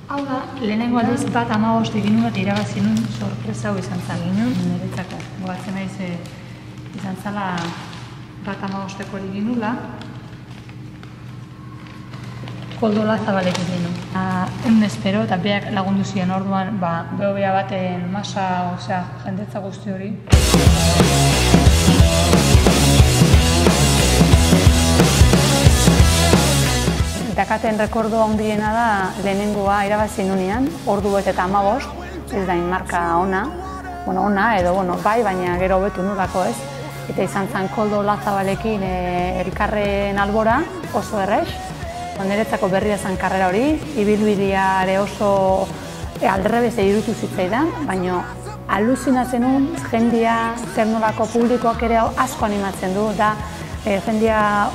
Hau da, lehenengo aldiz bat 15 egin nuen irabazi nuen sorpresa hau izan zen ginen niretzako. Gogatzen naiz izan zela bat 15-eko hori egin nula. Koldo Lazabal egin nuen. Ehun espero eta beak lagundu ziren orduan behobea baten masa, osea, jendetza guzti hori. Dakaten rekordoa handiena da lehenengoa irabazi nunean, ordu bet eta 15, ez da marka ona. Bueno, ona edo, bai, baina gero hobetu nulako ez. Eta izan zen Koldo Lazabalekin elkarren albora, oso errez. Niretzako berria zen karrera hori, ibilbidea ere oso aldrebez iruditu zitzaidan, baina aluzinatzen nuen, jendia, zer nolako publikoak ere asko animatzen du, da jendia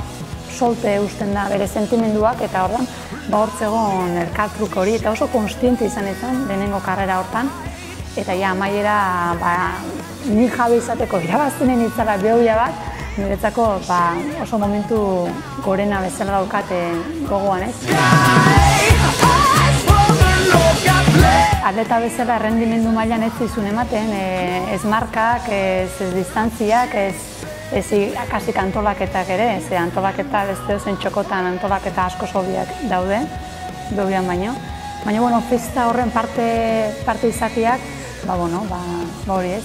solte usten da bere sentimenduak eta ordan hortzegon elkartruk hori eta oso konstiente izan lehenengo karrera hortan eta ja amaiera ni jabe izateko irabaztenen itzala behobia bat niretzako oso momentu gorena bezala daukate gogoan ez. Atleta bezala errendimendu mailan ez zizun ematen, ez markak, ez distantziak, ez kasik antolaketak ere, ze antolaketa beste zen txokotan antolaketa asko sobiak daude, behobian baino. Baina, festa horren parte izateak, hori ez,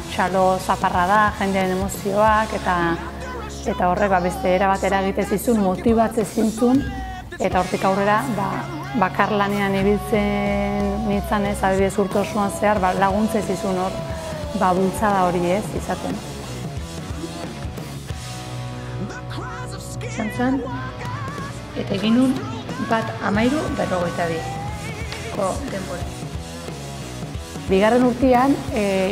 txalo zaparra da, jendearen emozioak, eta horrek beste erabat eragite zizun, motibatze zintzun, eta hortik aurrera, bakarlanean ibiltzen nintzen ez, adibidez urte osoan zehar, laguntze zizun hor, bultzada hori ez, izaten. Izan zen, eta egin nun bat 13:52ko denbora. Bigarren urtean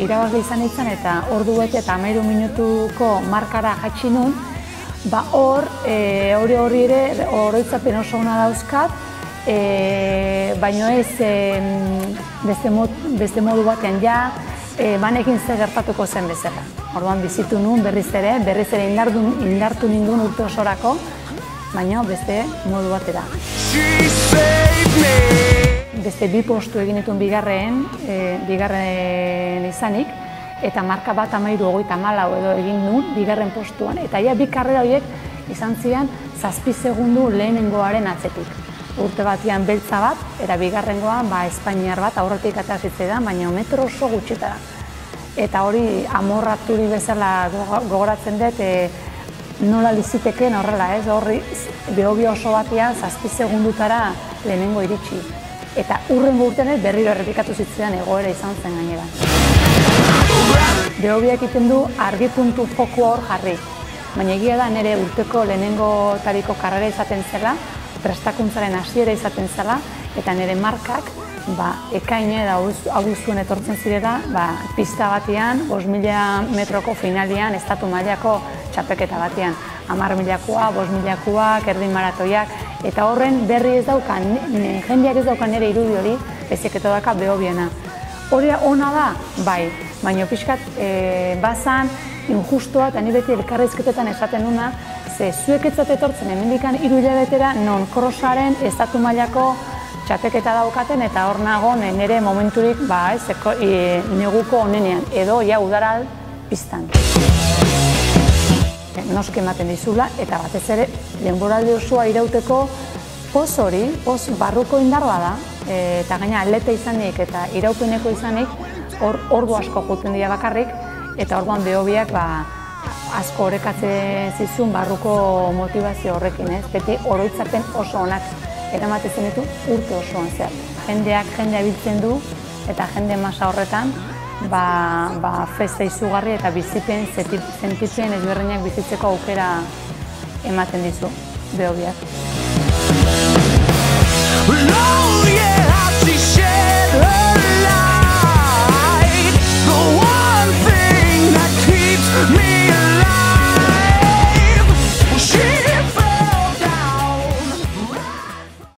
irabazle izan nintzen eta ordu bete eta 13 minutuko markara jatsi nun, hor hori ere oroitzapen oso ona dauzkat, baina ez beste modu batean banekin zer gertatuko zen bezala. Orduan bizitu nuen berriz ere indartu ninduen urte osorako, baina beste modu batera. Beste 2 postu egin dituen bigarren izanik, eta marka bat 13:34 edo egin nuen bigarren postuan. Eta ia 2 karrera horiek izan ziren 7 segundu lehenengoaren atzetik. Urte batian beltza bat, eta bigarrengoan espainiar bat aurretik atera zitzaidan, baina metro oso gutxitara. Eta hori amorraturi bezala gogoratzen dut, nola liziteken horrela ez, horri behobia oso batian 7 segundutara lehenengo iritsi. Eta hurrengo urtean berriro errepikatu zitzaidan egoera izan zen gainera. Behobia egiten du argi puntu foku hor jarri, baina egia da nire urteko lehenengo tariko karrera izaten zela, prestakuntzaren hasiera izaten zela, eta nire markak ekaine eta abuztuen etortzen zirela pista batean, 5.000 metroko finalian, estatu mailako txapeketa batean. 10.000koa, 5.000koak, erdin maratoiak, eta horren berri ez daukan, jendeak ez daukan nire irudi hori, ezik eta daka behobiena. Hori ona da? Bai, baina pixkat bazan, injustoa, eta ni beti elkarrizketetan esaten duna, ze zuek etzat etortzen hemendikan 3 hilabetera non krosaren estatu mailako txapeketa daukaten eta hor nago nire momenturik neguko onenean edo udara pistan. Noski ematen dizula eta batez ere denboraldi osoa irauteko poz hori, poz barruko indarra da eta gaina atleta izanik eta iraupeneko izanik ordu asko juten dira bakarrik eta orduan behobiak asko orekatzen zizun barruko motivazio horrekin, ez? Beti oroitzapen oso onak eramaten ditu urte osoan zehar. Jendea biltzen du eta jende masa horretan festa izugarri eta bizipen, sentipen ezberdinak bizitzeko aukera ematen dizu behobiak.